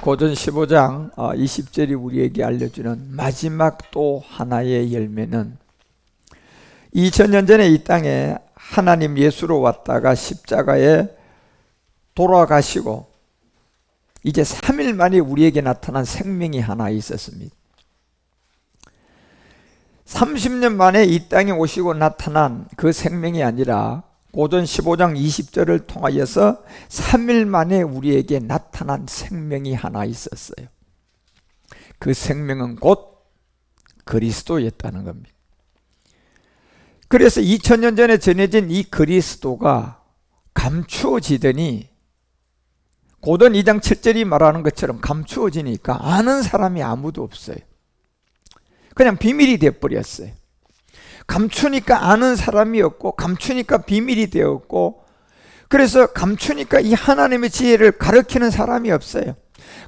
고전 15장 20절이 우리에게 알려주는 마지막 또 하나의 열매는 2000년 전에 이 땅에 하나님 예수로 왔다가 십자가에 돌아가시고 이제 3일 만에 우리에게 나타난 생명이 하나 있었습니다. 30년 만에 이 땅에 오시고 나타난 그 생명이 아니라 고전 15장 20절을 통하여서 3일 만에 우리에게 나타난 생명이 하나 있었어요. 그 생명은 곧 그리스도였다는 겁니다. 그래서 2000년 전에 전해진 이 그리스도가 감추어지더니 고전 2장 7절이 말하는 것처럼 감추어지니까 아는 사람이 아무도 없어요. 그냥 비밀이 되어버렸어요. 감추니까 아는 사람이 없고 감추니까 비밀이 되었고, 그래서 감추니까 이 하나님의 지혜를 가르치는 사람이 없어요.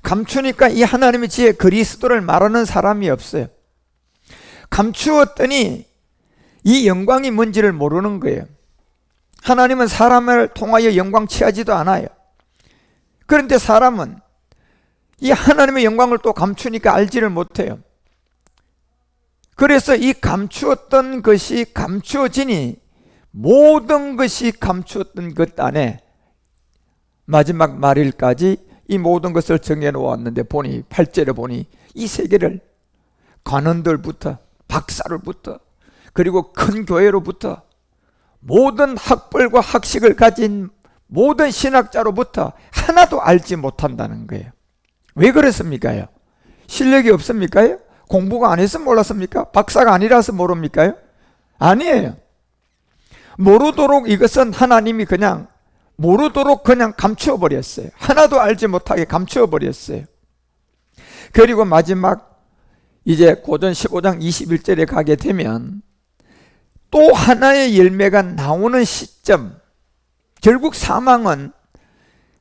감추니까 이 하나님의 지혜 그리스도를 말하는 사람이 없어요. 감추었더니 이 영광이 뭔지를 모르는 거예요. 하나님은 사람을 통하여 영광 취하지도 않아요. 그런데 사람은 이 하나님의 영광을 또 감추니까 알지를 못해요. 그래서 이 감추었던 것이 감추어지니 모든 것이 감추었던 것 안에 마지막 말일까지 이 모든 것을 정해놓았는데 보니 8절에 보니 이 세계를 관원들부터 박사로부터 그리고 큰 교회로부터 모든 학벌과 학식을 가진 모든 신학자로부터 하나도 알지 못한다는 거예요. 왜 그렇습니까? 실력이 없습니까? 공부가 안 해서 몰랐습니까? 박사가 아니라서 모릅니까? 아니에요. 모르도록 이것은 하나님이 그냥 모르도록 그냥 감추어버렸어요. 하나도 알지 못하게 감추어버렸어요. 그리고 마지막 이제 고전 15장 21절에 가게 되면 또 하나의 열매가 나오는 시점, 결국 사망은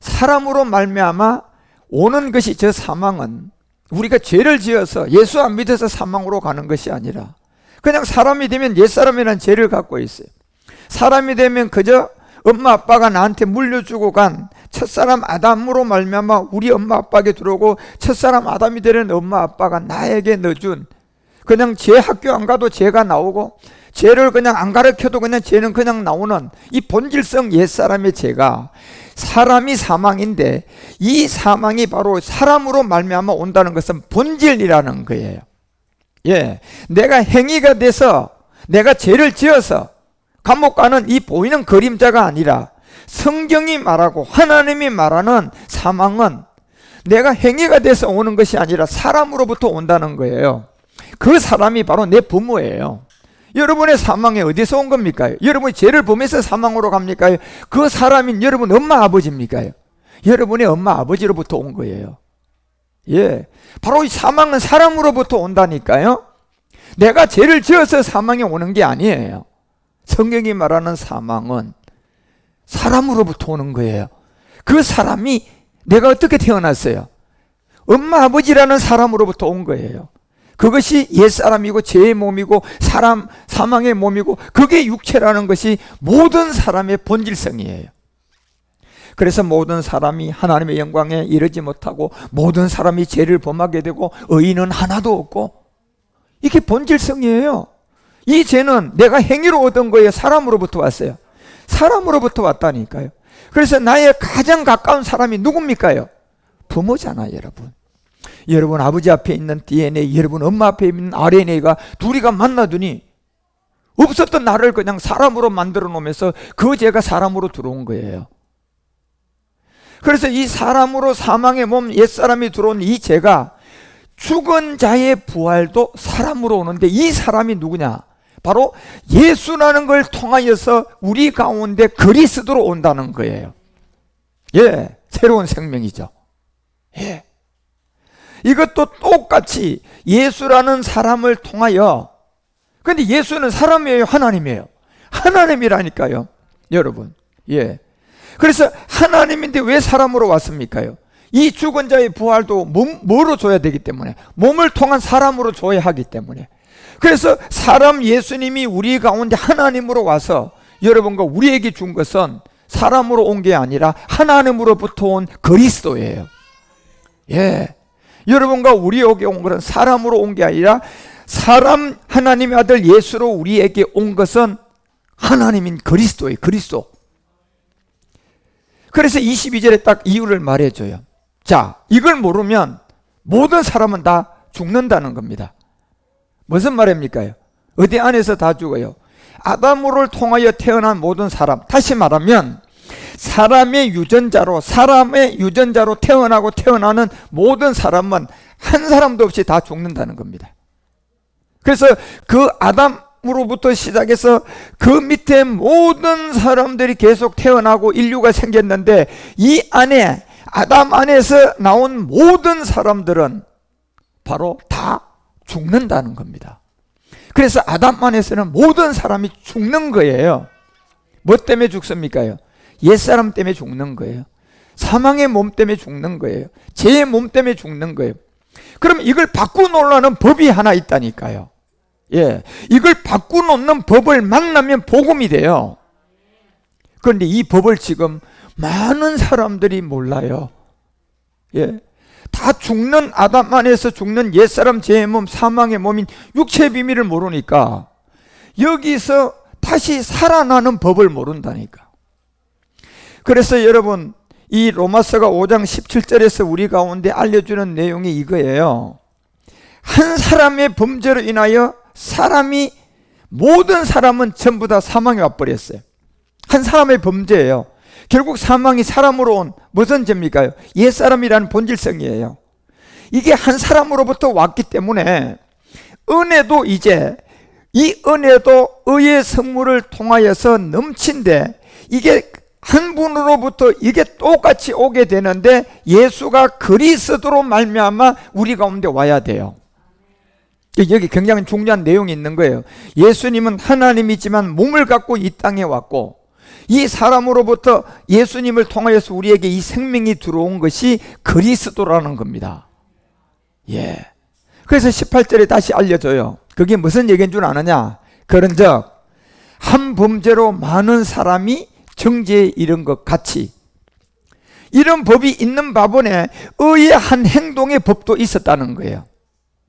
사람으로 말미암아 오는 것이, 저 사망은 우리가 죄를 지어서 예수 안 믿어서 사망으로 가는 것이 아니라 그냥 사람이 되면 옛사람이라는 죄를 갖고 있어요. 사람이 되면 그저 엄마 아빠가 나한테 물려주고 간 첫사람 아담으로 말미암아 우리 엄마 아빠에게 들어오고 첫사람 아담이 되는 엄마 아빠가 나에게 넣어준, 그냥 죄 학교 안 가도 죄가 나오고 죄를 그냥 안 가르쳐도 그냥 죄는 그냥 나오는 이 본질성 옛사람의 죄가 사람이 사망인데, 이 사망이 바로 사람으로 말미암아 온다는 것은 본질이라는 거예요. 예, 내가 행위가 돼서 내가 죄를 지어서 감옥 가는 이 보이는 그림자가 아니라 성경이 말하고 하나님이 말하는 사망은 내가 행위가 돼서 오는 것이 아니라 사람으로부터 온다는 거예요. 그 사람이 바로 내 부모예요. 여러분의 사망이 어디서 온 겁니까? 여러분이 죄를 범해서 사망으로 갑니까? 그 사람인 여러분 엄마 아버지입니까? 여러분의 엄마 아버지로부터 온 거예요. 예, 바로 이 사망은 사람으로부터 온다니까요. 내가 죄를 지어서 사망이 오는 게 아니에요. 성경이 말하는 사망은 사람으로부터 오는 거예요. 그 사람이 내가 어떻게 태어났어요? 엄마 아버지라는 사람으로부터 온 거예요. 그것이 옛사람이고 죄의 몸이고 사람 사망의 몸이고 그게 육체라는 것이 모든 사람의 본질성이에요. 그래서 모든 사람이 하나님의 영광에 이르지 못하고 모든 사람이 죄를 범하게 되고 의인은 하나도 없고, 이게 본질성이에요. 이 죄는 내가 행위로 얻은 거예요? 사람으로부터 왔어요? 사람으로부터 왔다니까요. 그래서 나의 가장 가까운 사람이 누굽니까요? 부모잖아요, 여러분. 여러분 아버지 앞에 있는 DNA, 여러분 엄마 앞에 있는 RNA가 둘이가 만나더니 없었던 나를 그냥 사람으로 만들어 놓으면서 그 죄가 사람으로 들어온 거예요. 그래서 이 사람으로 사망의 몸 옛사람이 들어온 이 죄가 죽은 자의 부활도 사람으로 오는데, 이 사람이 누구냐? 바로 예수라는 걸 통하여서 우리 가운데 그리스도로 온다는 거예요. 예, 새로운 생명이죠. 예. 이것도 똑같이 예수라는 사람을 통하여, 근데 예수는 사람이에요, 하나님이에요? 하나님이라니까요, 여러분. 예. 그래서 하나님인데 왜 사람으로 왔습니까요? 이 죽은 자의 부활도 뭐로 줘야 되기 때문에, 몸을 통한 사람으로 줘야 하기 때문에. 그래서 사람 예수님이 우리 가운데 하나님으로 와서 여러분과 우리에게 준 것은 사람으로 온 게 아니라 하나님으로부터 온 그리스도예요. 예, 여러분과 우리에게 온 것은 사람으로 온 게 아니라 사람 하나님의 아들 예수로 우리에게 온 것은 하나님인 그리스도예요. 그리스도. 그래서 22절에 딱 이유를 말해줘요. 자, 이걸 모르면 모든 사람은 다 죽는다는 겁니다. 무슨 말입니까? 어디 안에서 다 죽어요? 아담으로 통하여 태어난 모든 사람, 다시 말하면 사람의 유전자로 태어나고 태어나는 모든 사람은 한 사람도 없이 다 죽는다는 겁니다. 그래서 그 아담으로부터 시작해서 그 밑에 모든 사람들이 계속 태어나고 인류가 생겼는데, 이 안에 아담 안에서 나온 모든 사람들은 바로 다 죽는다는 겁니다. 그래서 아담 안에서는 모든 사람이 죽는 거예요. 뭐 때문에 죽습니까? 옛사람 때문에 죽는 거예요. 사망의 몸 때문에 죽는 거예요. 죄의 몸 때문에 죽는 거예요. 그럼 이걸 바꾸놓으려는 법이 하나 있다니까요. 예, 이걸 바꾸놓는 법을 만나면 복음이 돼요. 그런데 이 법을 지금 많은 사람들이 몰라요. 예, 다 죽는 아담 안에서 죽는 옛사람 죄의 몸, 사망의 몸인 육체의 비밀을 모르니까 여기서 다시 살아나는 법을 모른다니까. 그래서 여러분, 이 로마서가 5장 17절에서 우리 가운데 알려주는 내용이 이거예요. 한 사람의 범죄로 인하여 모든 사람은 전부 다 사망에 와버렸어요. 한 사람의 범죄예요. 결국 사망이 사람으로 온 무슨 죄입니까? 옛사람이라는 본질성이에요. 이게 한 사람으로부터 왔기 때문에 은혜도 이제 이 은혜도 의의 선물을 통하여서 넘친데, 이게 한 분으로부터 이게 똑같이 오게 되는데 예수가 그리스도로 말미암아 우리 가운데 와야 돼요. 여기 굉장히 중요한 내용이 있는 거예요. 예수님은 하나님이지만 몸을 갖고 이 땅에 왔고, 이 사람으로부터 예수님을 통하여서 우리에게 이 생명이 들어온 것이 그리스도라는 겁니다. 예. 그래서 18절에 다시 알려줘요. 그게 무슨 얘기인 줄 아느냐? 그런즉 한 범죄로 많은 사람이 정죄에 이른 것 같이, 이런 법이 있는 바본에 의의 한 행동의 법도 있었다는 거예요.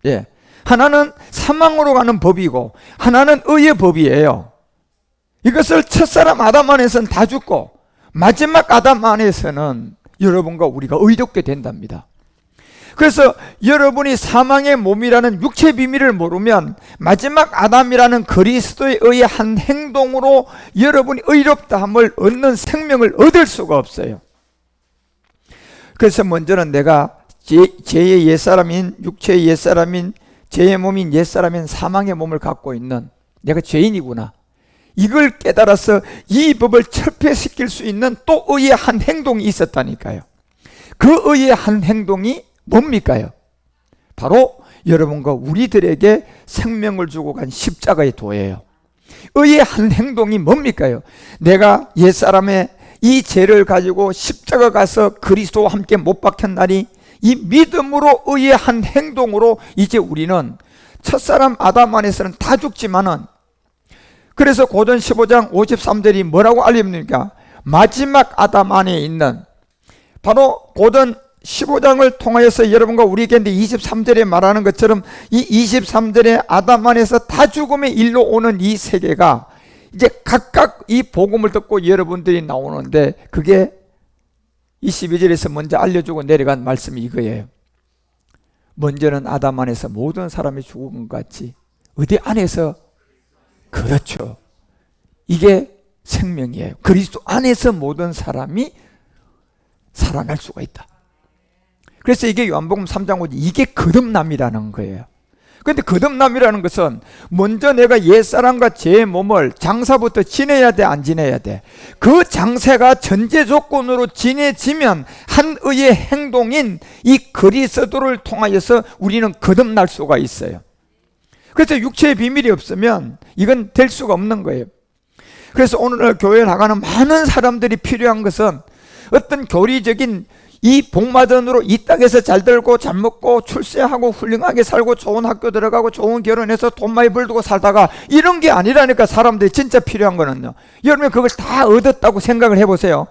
예. 하나는 사망으로 가는 법이고 하나는 의의 법이에요. 이것을 첫사람 아담 안에서는 다 죽고 마지막 아담 안에서는 여러분과 우리가 의롭게 된답니다. 그래서 여러분이 사망의 몸이라는 육체의 비밀을 모르면 마지막 아담이라는 그리스도의 의의 한 행동으로 여러분이 의롭다함을 얻는 생명을 얻을 수가 없어요. 그래서 먼저는 내가 죄의 옛사람인, 육체의 옛사람인, 죄의 몸인 옛사람인 사망의 몸을 갖고 있는 내가 죄인이구나, 이걸 깨달아서 이 법을 철폐시킬 수 있는 또 의의 한 행동이 있었다니까요. 그 의의 한 행동이 뭡니까요? 바로 여러분과 우리들에게 생명을 주고 간 십자가의 도예요. 의의 한 행동이 뭡니까요? 내가 옛사람의 이 죄를 가지고 십자가 가서 그리스도와 함께 못 박혔나니, 이 믿음으로 의의 한 행동으로 이제 우리는 첫사람 아담 안에서는 다 죽지만은, 그래서 고전 15장 53절이 뭐라고 알립니까? 마지막 아담 안에 있는, 바로 고전 15장을 통하여서 여러분과 우리에게 23절에 말하는 것처럼 이 23절에 아담 안에서 다 죽음의 일로 오는 이 세계가 이제 각각 이 복음을 듣고 여러분들이 나오는데, 그게 22절에서 먼저 알려주고 내려간 말씀이 이거예요. 먼저는 아담 안에서 모든 사람이 죽은 것 같이 어디 안에서? 그렇죠. 이게 생명이에요. 그리스도 안에서 모든 사람이 살아날 수가 있다. 그래서 이게 요한복음 3장 5절, 이게 거듭남이라는 거예요. 그런데 거듭남이라는 것은 먼저 내가 옛사람과 죄의 몸을 장사부터 지내야 돼, 안 지내야 돼? 그 장세가 전제 조건으로 지내지면 한 의의 행동인 이 그리스도를 통하여서 우리는 거듭날 수가 있어요. 그래서 육체의 비밀이 없으면 이건 될 수가 없는 거예요. 그래서 오늘날 교회에 나가는 많은 사람들이 필요한 것은 어떤 교리적인 이 복마전으로 이 땅에서 잘 들고 잘 먹고 출세하고 훌륭하게 살고 좋은 학교 들어가고 좋은 결혼해서 돈 많이 벌고 살다가 이런 게 아니라니까. 사람들이 진짜 필요한 거는요, 여러분 그걸 다 얻었다고 생각을 해보세요.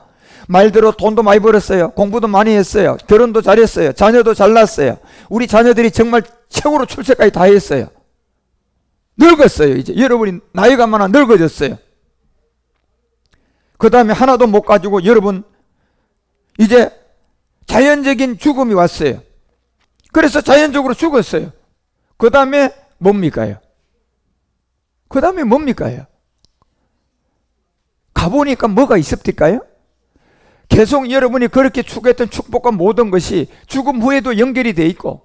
말대로 돈도 많이 벌었어요. 공부도 많이 했어요. 결혼도 잘했어요. 자녀도 잘 낳았어요. 우리 자녀들이 정말 최고로 출세까지 다 했어요. 늙었어요. 이제 여러분이 나이가 많아 늙어졌어요. 그 다음에 하나도 못 가지고 여러분 이제 자연적인 죽음이 왔어요. 그래서 자연적으로 죽었어요. 그 다음에 뭡니까요? 그 다음에 뭡니까요? 가보니까 뭐가 있었을까요? 계속 여러분이 그렇게 추구했던 축복과 모든 것이 죽음 후에도 연결이 돼 있고,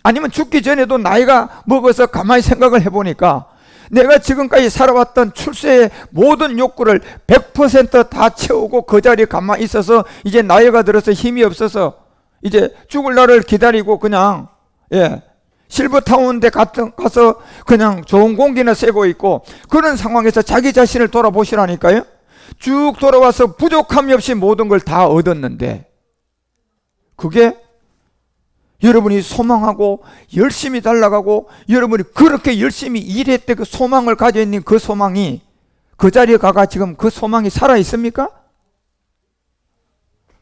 아니면 죽기 전에도 나이가 먹어서 가만히 생각을 해보니까 내가 지금까지 살아왔던 출세의 모든 욕구를 100% 다 채우고 그 자리에 가만히 있어서 이제 나이가 들어서 힘이 없어서 이제 죽을 날을 기다리고 그냥 실버타운데 가서 그냥 좋은 공기나 쐬고 있고, 그런 상황에서 자기 자신을 돌아보시라니까요. 쭉 돌아와서 부족함이 없이 모든 걸 다 얻었는데, 그게 여러분이 소망하고 열심히 달려가고 여러분이 그렇게 열심히 일했대 그 소망을 가지고 있는 그 소망이 그 자리에 가가 지금 그 소망이 살아있습니까?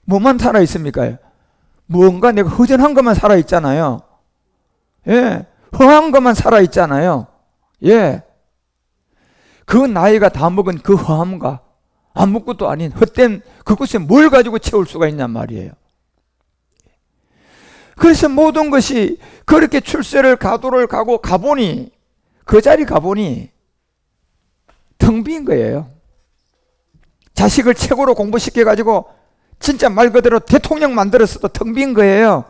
뭐만 살아있습니까? 뭔가 내가 허전한 것만 살아있잖아요. 허한 것만 살아있잖아요. 그 나이가 다 먹은 그 허함과 아무것도 아닌 헛된 그것에 뭘 가지고 채울 수가 있냔 말이에요. 그래서 모든 것이 그렇게 출세를 가도를 가고 가보니 그 자리 가보니 텅 빈 거예요. 자식을 최고로 공부시켜가지고 진짜 말 그대로 대통령 만들었어도 텅 빈 거예요.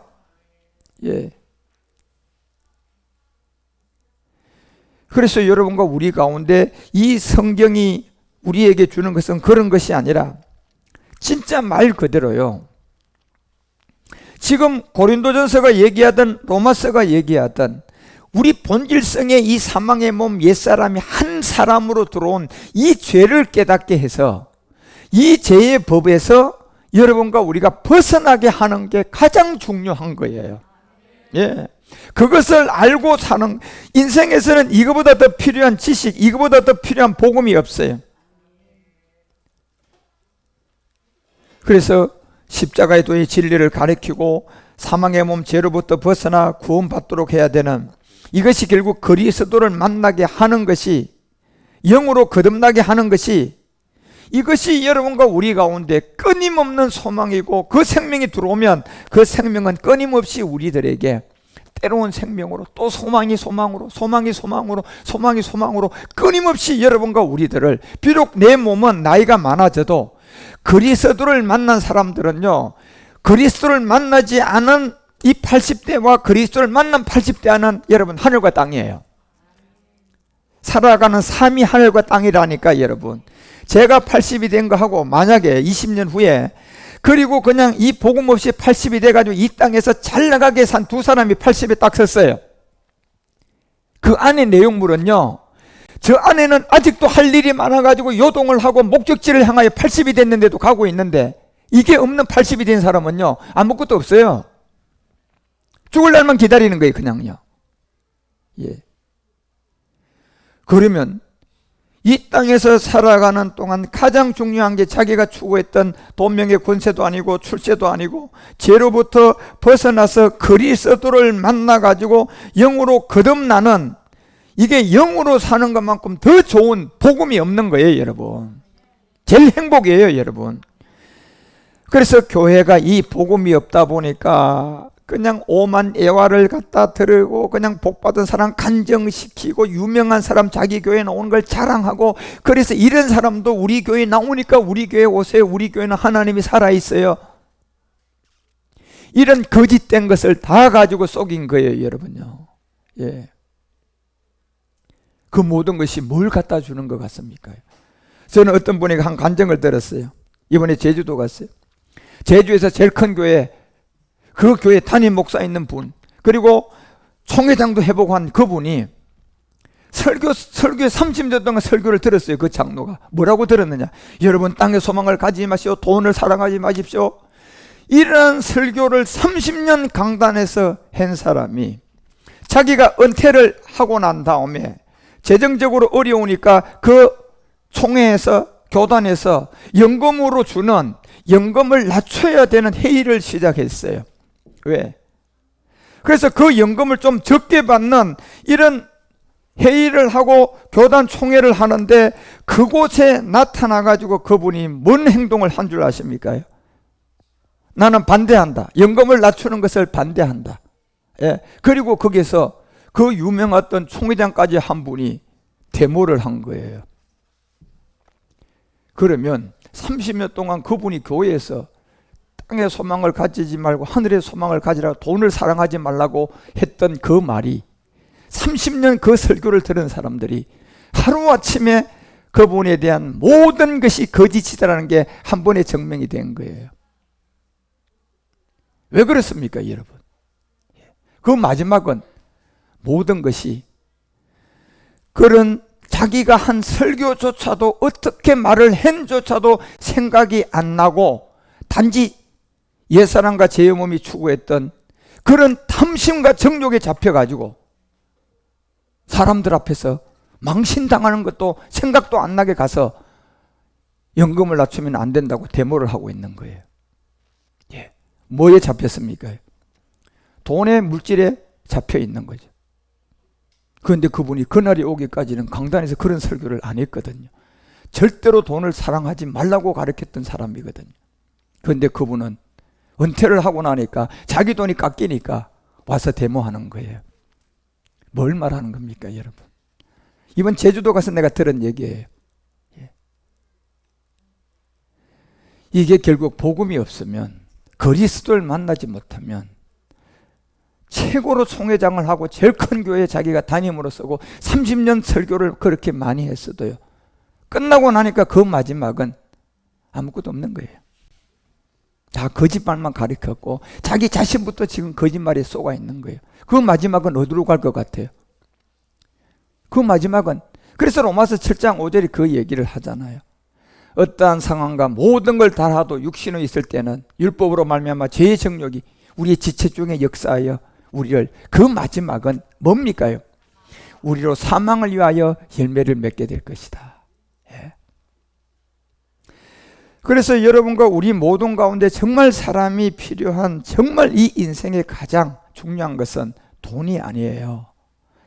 그래서 여러분과 우리 가운데 이 성경이 우리에게 주는 것은 그런 것이 아니라 진짜 말 그대로요. 지금 고린도전서가 얘기하던 로마서가 얘기하던 우리 본질성의 이 사망의 몸 옛사람이 한 사람으로 들어온 이 죄를 깨닫게 해서 이 죄의 법에서 여러분과 우리가 벗어나게 하는 게 가장 중요한 거예요. 그것을 알고 사는, 인생에서는 이거보다 더 필요한 지식, 이거보다 더 필요한 복음이 없어요. 그래서 십자가의 도의 진리를 가르치고 사망의 몸 죄로부터 벗어나 구원받도록 해야 되는, 이것이 결국 그리스도를 만나게 하는 것이, 영으로 거듭나게 하는 것이, 이것이 여러분과 우리 가운데 끊임없는 소망이고, 그 생명이 들어오면 그 생명은 끊임없이 우리들에게 때로운 생명으로, 또 소망이 소망으로, 소망이 소망으로, 소망이 소망으로 끊임없이 여러분과 우리들을, 비록 내 몸은 나이가 많아져도 그리스도를 만난 사람들은요, 그리스도를 만나지 않은 이 80대와 그리스도를 만난 80대와는 여러분 하늘과 땅이에요. 살아가는 삶이 하늘과 땅이라니까. 여러분, 제가 80이 된 거 하고 만약에 20년 후에 그리고 그냥 이 복음 없이 80이 돼가지고 이 땅에서 잘 나가게 산 두 사람이 80에 딱 섰어요. 그 안에 내용물은요, 저 안에는 아직도 할 일이 많아가지고 요동을 하고 목적지를 향하여 80이 됐는데도 가고 있는데, 이게 없는 80이 된 사람은요 아무것도 없어요. 죽을 날만 기다리는 거예요, 그냥요. 그러면 이 땅에서 살아가는 동안 가장 중요한 게 자기가 추구했던 돈, 명예, 권세도 아니고 출세도 아니고 죄로부터 벗어나서 그리스도를 만나가지고 영으로 거듭나는, 이게 영으로 사는 것만큼 더 좋은 복음이 없는 거예요, 여러분. 제일 행복이에요, 여러분. 그래서 교회가 이 복음이 없다 보니까 그냥 오만 애화를 갖다 들고 그냥 복받은 사람 간증시키고 유명한 사람 자기 교회 나오는 걸 자랑하고, 그래서 이런 사람도 우리 교회 나오니까 우리 교회 오세요, 우리 교회는 하나님이 살아있어요, 이런 거짓된 것을 다 가지고 속인 거예요, 여러분요. 그 모든 것이 뭘 갖다 주는 것 같습니까? 저는 어떤 분에게 한 간증을 들었어요. 이번에 제주도 갔어요. 제주에서 제일 큰 교회, 그 교회 담임 목사 있는 분, 그리고 총회장도 해보고 한 그분이 설교에 30년 동안 설교를 들었어요. 그 장로가 뭐라고 들었느냐, 여러분 땅의 소망을 가지지 마시오, 돈을 사랑하지 마십시오, 이런 설교를 30년 강단에서 한 사람이 자기가 은퇴를 하고 난 다음에 재정적으로 어려우니까 그 총회에서, 교단에서 연금으로 주는 연금을 낮춰야 되는 회의를 시작했어요. 왜? 그래서 그 연금을 좀 적게 받는 이런 회의를 하고 교단 총회를 하는데 그곳에 나타나가지고 그분이 뭔 행동을 한 줄 아십니까? 나는 반대한다. 연금을 낮추는 것을 반대한다. 예. 그리고 거기서 그 유명했던 총회장까지 한 분이 데모를 한 거예요. 그러면 30년 동안 그분이 교회에서 땅의 소망을 가지지 말고 하늘의 소망을 가지라고, 돈을 사랑하지 말라고 했던 그 말이 30년 그 설교를 들은 사람들이 하루아침에 그분에 대한 모든 것이 거짓이다라는 게 한 번에 증명이 된 거예요. 왜 그렇습니까, 여러분? 그 마지막은 모든 것이 그런 자기가 한 설교조차도 어떻게 말을 한조차도 생각이 안 나고 단지 옛사람과 제 몸이 추구했던 그런 탐심과 정욕에 잡혀가지고 사람들 앞에서 망신당하는 것도 생각도 안 나게 가서 연금을 낮추면 안 된다고 데모를 하고 있는 거예요. 예. 뭐에 잡혔습니까? 돈의 물질에 잡혀 있는 거죠. 그런데 그분이 그날이 오기까지는 강단에서 그런 설교를 안 했거든요. 절대로 돈을 사랑하지 말라고 가르쳤던 사람이거든요. 그런데 그분은 은퇴를 하고 나니까 자기 돈이 깎이니까 와서 데모하는 거예요. 뭘 말하는 겁니까, 여러분? 이번 제주도 가서 내가 들은 얘기예요. 예. 이게 결국 복음이 없으면, 그리스도를 만나지 못하면 최고로 총회장을 하고 제일 큰 교회에 자기가 담임으로 쓰고 30년 설교를 그렇게 많이 했어도요, 끝나고 나니까 그 마지막은 아무것도 없는 거예요. 다 거짓말만 가르쳤고 자기 자신부터 지금 거짓말에 쏘가 있는 거예요. 그 마지막은 어디로 갈 것 같아요? 그 마지막은, 그래서 로마서 7장 5절이 그 얘기를 하잖아요. 어떠한 상황과 모든 걸 다 하도 육신이 있을 때는 율법으로 말미암아 죄의 정욕이 우리의 지체 중에 역사하여 우리를, 그 마지막은 뭡니까요? 우리로 사망을 위하여 열매를 맺게 될 것이다. 예. 그래서 여러분과 우리 모든 가운데 정말 사람이 필요한, 정말 이 인생의 가장 중요한 것은 돈이 아니에요.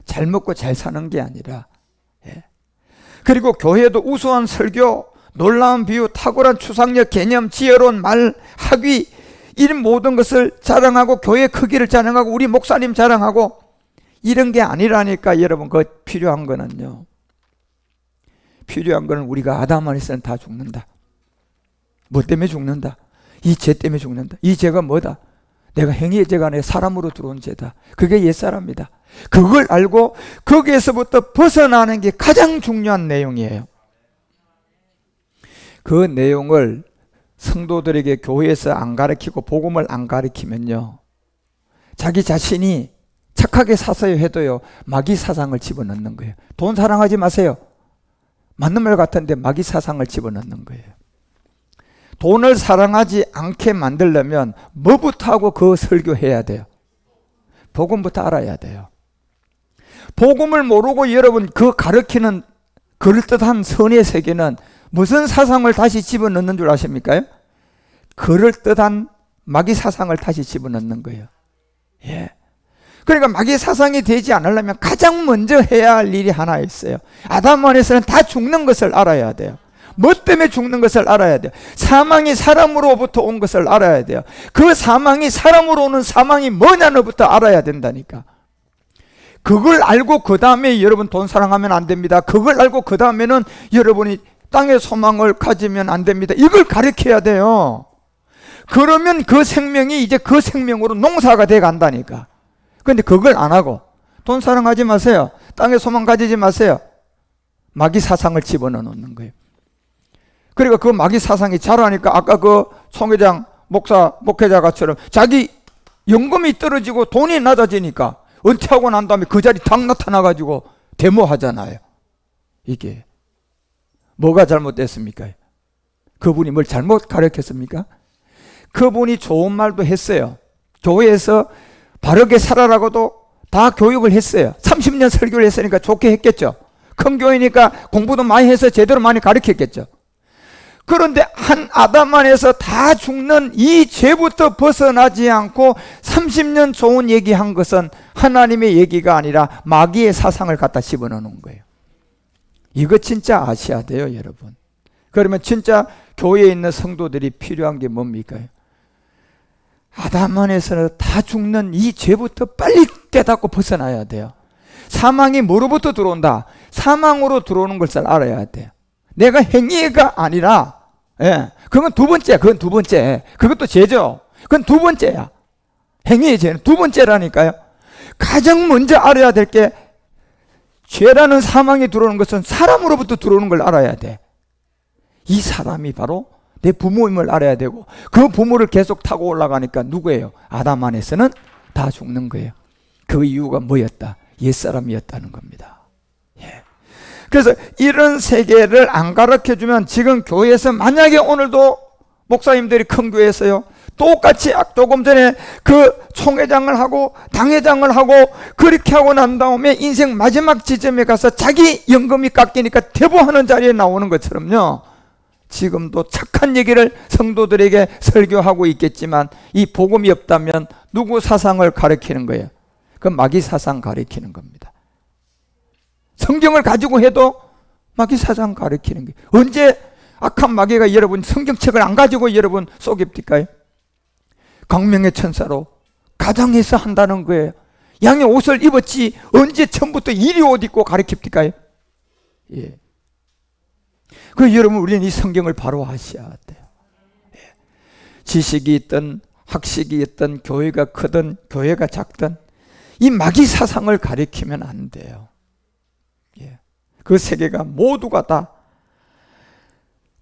잘 먹고 잘 사는 게 아니라. 예. 그리고 교회도 우수한 설교, 놀라운 비유, 탁월한 추상력, 개념, 지혜로운 말, 학위, 이런 모든 것을 자랑하고 교회 크기를 자랑하고 우리 목사님 자랑하고 이런 게 아니라니까. 여러분, 그 필요한 거는요, 필요한 거는 우리가 아담 안에서는 다 죽는다. 뭐 때문에 죽는다? 이 죄 때문에 죽는다. 이 죄가 뭐다? 내가 행위의 죄가 아니라 사람으로 들어온 죄다. 그게 옛사람이다. 그걸 알고 거기에서부터 벗어나는 게 가장 중요한 내용이에요. 그 내용을 성도들에게 교회에서 안 가르치고 복음을 안 가르치면요, 자기 자신이 착하게 사서야 해도요, 마귀 사상을 집어넣는 거예요. 돈 사랑하지 마세요. 맞는 말 같은데 마귀 사상을 집어넣는 거예요. 돈을 사랑하지 않게 만들려면 뭐부터 하고 그 설교해야 돼요? 복음부터 알아야 돼요. 복음을 모르고 여러분 그 가르치는 그럴듯한 선의 세계는 무슨 사상을 다시 집어넣는 줄 아십니까? 그럴듯한 마귀 사상을 다시 집어넣는 거예요. 예. 그러니까 마귀 사상이 되지 않으려면 가장 먼저 해야 할 일이 하나 있어요. 아담 안에서는 다 죽는 것을 알아야 돼요. 뭐 때문에 죽는 것을 알아야 돼요. 사망이 사람으로부터 온 것을 알아야 돼요. 그 사망이 사람으로 오는 사망이 뭐냐는부터 알아야 된다니까. 그걸 알고 그 다음에 여러분 돈 사랑하면 안 됩니다. 그걸 알고 그 다음에는 여러분이 땅의 소망을 가지면 안 됩니다. 이걸 가르쳐야 돼요. 그러면 그 생명이 이제 그 생명으로 농사가 돼 간다니까. 그런데 그걸 안 하고 돈 사랑하지 마세요. 땅의 소망 가지지 마세요. 마귀 사상을 집어넣어 놓는 거예요. 그러니까 그 마귀 사상이 자라니까 아까 그 총회장, 목사, 목회자가처럼 자기 연금이 떨어지고 돈이 낮아지니까 은퇴하고 난 다음에 그 자리 탁 나타나가지고 데모하잖아요. 이게 뭐가 잘못됐습니까? 그분이 뭘 잘못 가르쳤습니까? 그분이 좋은 말도 했어요. 교회에서 바르게 살아라고도 다 교육을 했어요. 30년 설교를 했으니까 좋게 했겠죠. 큰 교회니까 공부도 많이 해서 제대로 많이 가르쳤겠죠. 그런데 한 아담 안에서 다 죽는 이 죄부터 벗어나지 않고 30년 좋은 얘기한 것은 하나님의 얘기가 아니라 마귀의 사상을 갖다 집어넣는 거예요. 이거 진짜 아셔야 돼요, 여러분. 그러면 진짜 교회에 있는 성도들이 필요한 게 뭡니까? 아담 안에서는 다 죽는 이 죄부터 빨리 깨닫고 벗어나야 돼요. 사망이 뭐로부터 들어온다? 사망으로 들어오는 것을 알아야 돼요. 내가 행위가 아니라, 그건 두 번째, 그것도 죄죠. 그건 두 번째야. 행위의 죄는 두 번째라니까요. 가장 먼저 알아야 될 게, 죄라는 사망이 들어오는 것은 사람으로부터 들어오는 걸 알아야 돼. 이 사람이 바로 내 부모임을 알아야 되고, 그 부모를 계속 타고 올라가니까 누구예요? 아담 안에서는 다 죽는 거예요. 그 이유가 뭐였다? 옛사람이었다는 겁니다. 그래서 이런 세계를 안 가르쳐주면 지금 교회에서 만약에 오늘도 목사님들이 큰 교회에서요, 똑같이 조금 전에 그 총회장을 하고 당회장을 하고 그렇게 하고 난 다음에 인생 마지막 지점에 가서 자기 연금이 깎이니까 대보하는 자리에 나오는 것처럼요, 지금도 착한 얘기를 성도들에게 설교하고 있겠지만 이 복음이 없다면 누구 사상을 가르치는 거예요? 그 마귀 사상 가르치는 겁니다. 성경을 가지고 해도 마귀 사상 가르치는 게, 언제 악한 마귀가 여러분 성경책을 안 가지고 여러분 속입니까요? 광명의 천사로 가정에서 한다는 거예요. 양의 옷을 입었지 언제 처음부터 이리 옷 입고 가르칩니까요? 예. 그 여러분, 우리는 이 성경을 바로 아셔야 돼요. 예. 지식이 있든 학식이 있든 교회가 크든 교회가 작든 이 마귀 사상을 가리키면 안 돼요. 예. 그 세계가 모두가 다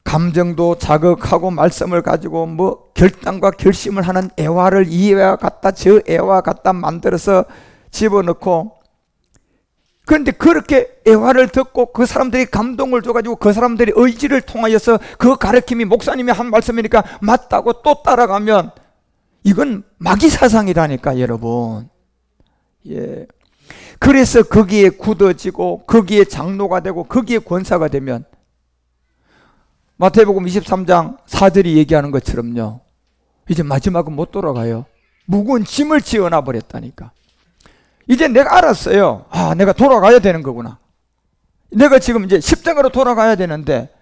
감정도 자극하고 말씀을 가지고 뭐 결단과 결심을 하는 애화를 이 애화 같다 저 애화 같다 만들어서 집어넣고, 그런데 그렇게 애화를 듣고 그 사람들이 감동을 줘가지고 그 사람들이 의지를 통하여서 그 가르침이 목사님이 한 말씀이니까 맞다고 또 따라가면 이건 마귀 사상이라니까, 여러분. 예. 그래서 거기에 굳어지고 거기에 장로가 되고 거기에 권사가 되면 마태복음 23장 4절이 얘기하는 것처럼요, 이제 마지막은 못 돌아가요. 무거운 짐을 지어놔 버렸다니까. 이제 내가 알았어요. 아, 내가 돌아가야 되는 거구나. 내가 지금 이제 십자가로 돌아가야 되는데,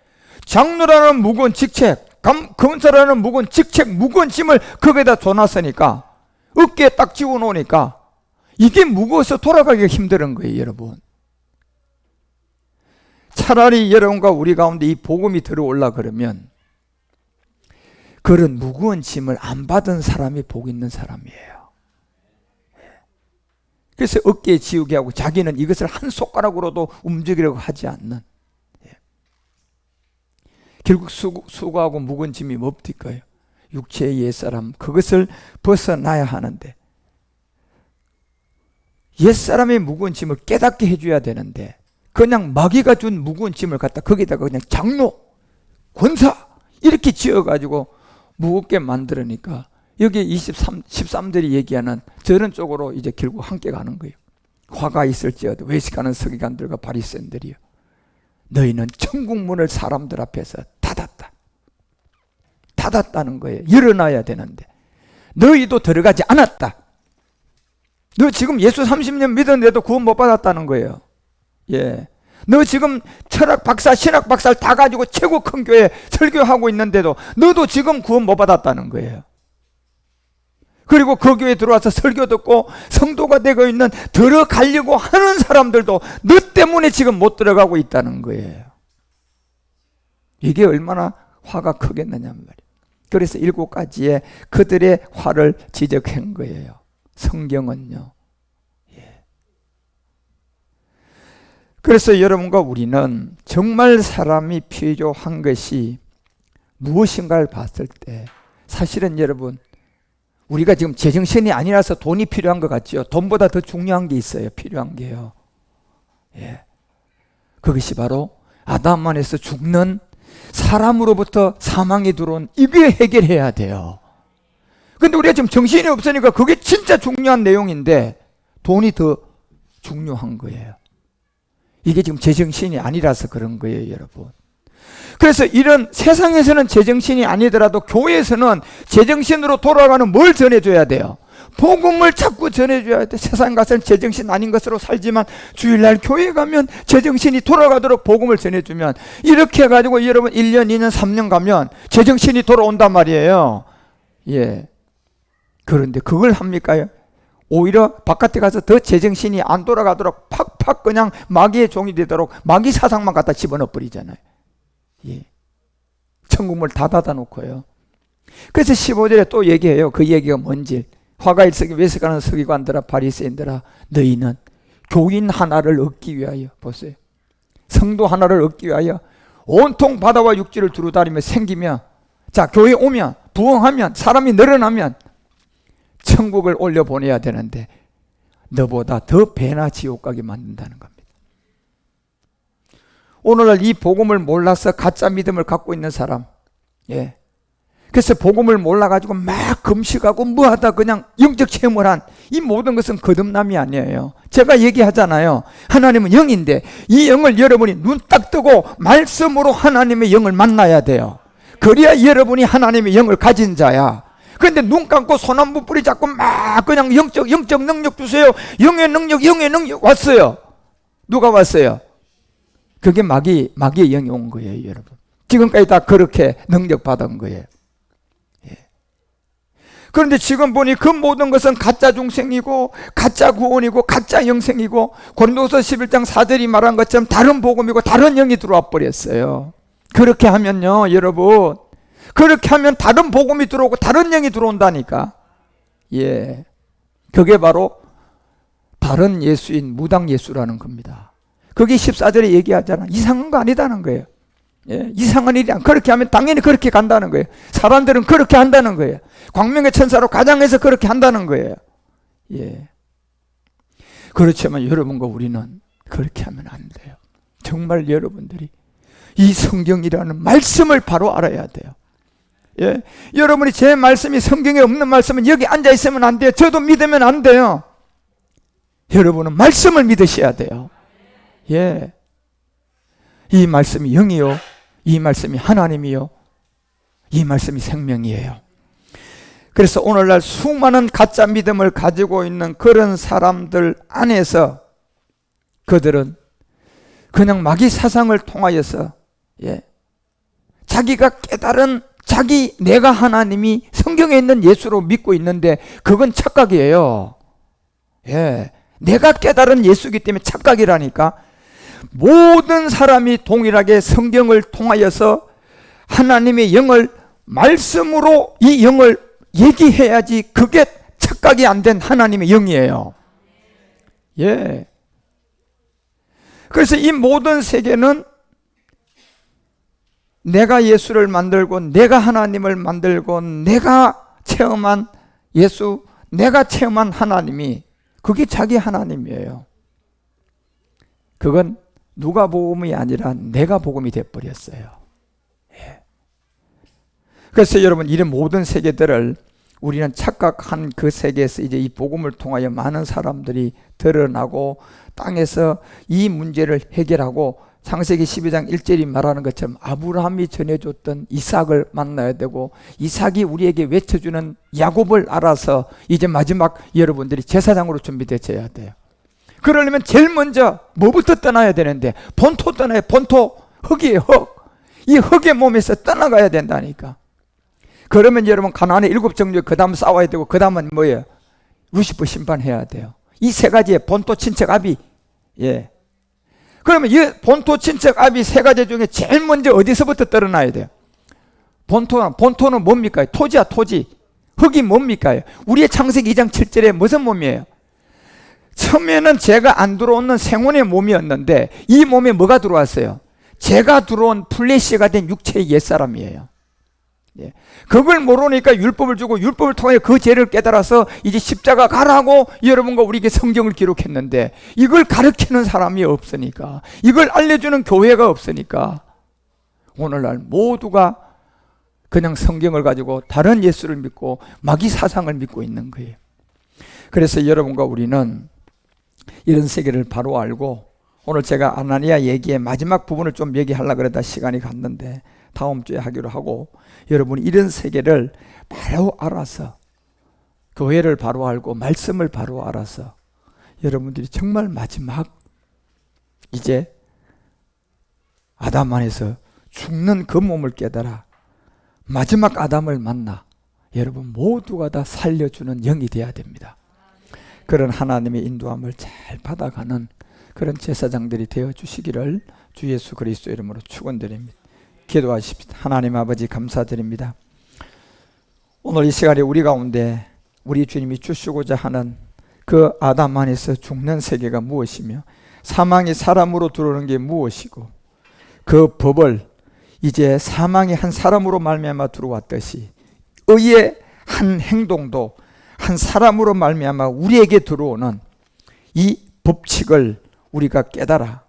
장로라는 무거운 직책, 검사라는 무거운 직책, 무거운 짐을 거기에다 줘놨으니까, 어깨에 딱 집어놓으니까 이게 무거워서 돌아가기가 힘든 거예요, 여러분. 차라리 여러분과 우리 가운데 이 복음이 들어올라 그러면 그런 무거운 짐을 안 받은 사람이 복 있는 사람이에요. 그래서 어깨에 지우게 하고 자기는 이것을 한 손가락으로도 움직이려고 하지 않는, 결국 수고하고 무거운 짐이 뭡니까요? 육체의 옛사람, 그것을 벗어나야 하는데, 옛사람의 무거운 짐을 깨닫게 해줘야 되는데 그냥 마귀가 준 무거운 짐을 갖다 거기다가 그냥 장로, 권사 이렇게 지어가지고 무겁게 만들으니까 여기 13절이 얘기하는 저런 쪽으로 이제 결국 함께 가는 거예요. 화가 있을지어도 외식하는 서기관들과 바리새인들이요, 너희는 천국 문을 사람들 앞에서 닫았다는 거예요. 열어놔야 되는데 너희도 들어가지 않았다. 너 지금 예수 30년 믿었는데도 구원 못 받았다는 거예요. 예. 너 지금 철학 박사, 신학 박사를 다 가지고 최고 큰 교회 설교하고 있는데도 너도 지금 구원 못 받았다는 거예요. 그리고 그 교회에 들어와서 설교 듣고 성도가 되고 있는, 들어가려고 하는 사람들도 너 때문에 지금 못 들어가고 있다는 거예요. 이게 얼마나 화가 크겠느냐 말이에요. 그래서 7가지의 그들의 화를 지적한 거예요. 성경은요. 예. 그래서 여러분과 우리는 정말 사람이 필요한 것이 무엇인가를 봤을 때, 사실은 여러분, 우리가 지금 제정신이 아니라서 돈이 필요한 것 같죠. 돈보다 더 중요한 게 있어요. 필요한 게요. 예. 그것이 바로 아담 안에서 죽는 사람으로부터 사망이 들어온, 이게 해결해야 돼요. 근데 우리가 지금 정신이 없으니까 그게 진짜 중요한 내용인데 돈이 더 중요한 거예요. 이게 지금 제정신이 아니라서 그런 거예요, 여러분. 그래서 이런 세상에서는 제정신이 아니더라도 교회에서는 제정신으로 돌아가는 뭘 전해줘야 돼요? 복음을 자꾸 전해줘야 돼. 세상 가서는 제정신 아닌 것으로 살지만 주일날 교회 가면 제정신이 돌아가도록 복음을 전해주면, 이렇게 해가지고 여러분 1년, 2년, 3년 가면 제정신이 돌아온단 말이에요. 예. 그런데 그걸 합니까? 오히려 바깥에 가서 더 제정신이 안 돌아가도록 팍팍 그냥 마귀의 종이 되도록 마귀 사상만 갖다 집어넣어 버리잖아요. 예. 천국문을 다 닫아놓고요. 그래서 15절에 또 얘기해요. 그 얘기가 뭔지. 화가일석이 외석하는 서기관들아 바리새인들아, 너희는 교인 하나를 얻기 위하여, 보세요, 성도 하나를 얻기 위하여 온통 바다와 육지를 두루다니며 생기며, 자, 교회 오면 부흥하면 사람이 늘어나면 천국을 올려보내야 되는데 너보다 더 배나 지옥 가게 만든다는 겁니다. 오늘날 이 복음을 몰라서 가짜 믿음을 갖고 있는 사람, 예, 그래서 복음을 몰라가지고 막 금식하고 뭐하다 그냥 영적 체험을 한 이 모든 것은 거듭남이 아니에요. 제가 얘기하잖아요. 하나님은 영인데 이 영을 여러분이 눈 딱 뜨고 말씀으로 하나님의 영을 만나야 돼요. 그래야 여러분이 하나님의 영을 가진 자야. 그런데 눈 감고 손 한 번 뿌리 잡고 막 그냥 영적 능력 주세요. 영의 능력 왔어요. 누가 왔어요? 그게 마귀의 영이 온 거예요, 여러분. 지금까지 다 그렇게 능력 받은 거예요. 그런데 지금 보니 그 모든 것은 가짜 중생이고 가짜 구원이고 가짜 영생이고, 고린도서 11장 4절이 말한 것처럼 다른 복음이고 다른 영이 들어와 버렸어요. 그렇게 하면요, 여러분, 그렇게 하면 다른 복음이 들어오고 다른 영이 들어온다니까. 예, 그게 바로 다른 예수인 무당 예수라는 겁니다. 그게 14절에 얘기하잖아. 이상한 거 아니다는 거예요. 예, 이상한 일이 아니라 그렇게 하면 당연히 그렇게 간다는 거예요. 사람들은 그렇게 한다는 거예요. 광명의 천사로 가장해서 그렇게 한다는 거예요. 예. 그렇지만 여러분과 우리는 그렇게 하면 안 돼요. 정말 여러분들이 이 성경이라는 말씀을 바로 알아야 돼요. 예. 여러분이 제 말씀이 성경에 없는 말씀은 여기 앉아 있으면 안 돼요. 저도 믿으면 안 돼요. 여러분은 말씀을 믿으셔야 돼요. 예. 이 말씀이 영이요, 이 말씀이 하나님이요, 이 말씀이 생명이에요. 그래서 오늘날 수많은 가짜 믿음을 가지고 있는 그런 사람들 안에서 그들은 그냥 마귀 사상을 통하여서, 예, 자기가 깨달은 내가 하나님이 성경에 있는 예수로 믿고 있는데 그건 착각이에요. 예, 내가 깨달은 예수이기 때문에 착각이라니까. 모든 사람이 동일하게 성경을 통하여서 하나님의 영을 말씀으로 이 영을 얘기해야지 그게 착각이 안 된 하나님의 영이에요. 예. 그래서 이 모든 세계는 내가 예수를 만들고 내가 하나님을 만들고 내가 체험한 예수, 내가 체험한 하나님이 그게 자기 하나님이에요. 그건 누가 복음이 아니라 내가 복음이 되어버렸어요. 예. 그래서 여러분, 이런 모든 세계들을 우리는 착각한 그 세계에서 이제 이 복음을 통하여 많은 사람들이 드러나고 땅에서 이 문제를 해결하고, 창세기 12장 1절이 말하는 것처럼 아브라함이 전해줬던 이삭을 만나야 되고, 이삭이 우리에게 외쳐주는 야곱을 알아서 이제 마지막 여러분들이 제사장으로 준비되셔야 돼요. 그러려면 제일 먼저 뭐부터 떠나야 되는데, 본토 떠나야. 본토, 흙이에요. 흙. 이 흙의 몸에서 떠나가야 된다니까. 그러면 여러분 가나안의 7정죄, 그 다음 싸워야 되고, 그 다음은 뭐예요? 루시퍼 심판해야 돼요. 이 세 가지의 본토, 친척, 아비. 예. 그러면 이 본토, 친척, 아비 세 가지 중에 제일 먼저 어디서부터 떠나야 돼요? 본토는 뭡니까? 토지야, 토지. 흙이 뭡니까? 우리의 창세기 2장 7절에 무슨 몸이에요? 처음에는 죄가 안 들어오는 생원의 몸이었는데 이 몸에 뭐가 들어왔어요? 죄가 들어온 플래시가 된 육체의 옛사람이에요. 예. 그걸 모르니까 율법을 주고 율법을 통해 그 죄를 깨달아서 이제 십자가 가라고 여러분과 우리에게 성경을 기록했는데, 이걸 가르치는 사람이 없으니까, 이걸 알려주는 교회가 없으니까 오늘날 모두가 그냥 성경을 가지고 다른 예수를 믿고 마귀 사상을 믿고 있는 거예요. 그래서 여러분과 우리는 이런 세계를 바로 알고 오늘 제가 아나니아 얘기의 마지막 부분을 좀 얘기하려고 그러다 시간이 갔는데 다음 주에 하기로 하고, 여러분이 이런 세계를 바로 알아서, 교회를 바로 알고 말씀을 바로 알아서 여러분들이 정말 마지막 이제 아담 안에서 죽는 그 몸을 깨달아 마지막 아담을 만나 여러분 모두가 다 살려주는 영이 되어야 됩니다. 그런 하나님의 인도함을 잘 받아가는 그런 제사장들이 되어주시기를 주 예수 그리스도 이름으로 축원드립니다. 기도하십시다. 하나님 아버지 감사드립니다. 오늘 이 시간에 우리 가운데 우리 주님이 주시고자 하는 그 아담 안에서 죽는 세계가 무엇이며 사망이 사람으로 들어오는 게 무엇이고, 그 법을 이제 사망이 한 사람으로 말미암아 들어왔듯이 의의 한 행동도 한 사람으로 말미암아 우리에게 들어오는 이 법칙을 우리가 깨달아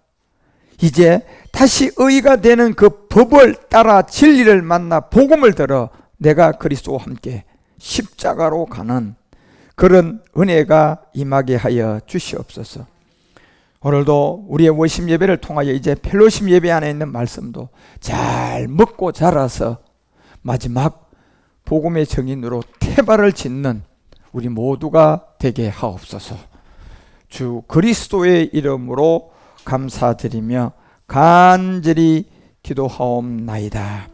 이제 다시 의가 되는 그 법을 따라 진리를 만나 복음을 들어 내가 그리스도와 함께 십자가로 가는 그런 은혜가 임하게 하여 주시옵소서. 오늘도 우리의 월심 예배를 통하여 이제 펠로십 예배 안에 있는 말씀도 잘 먹고 자라서 마지막 복음의 증인으로 태발을 짓는 우리 모두가 되게 하옵소서. 주 그리스도의 이름으로 감사드리며 간절히 기도하옵나이다.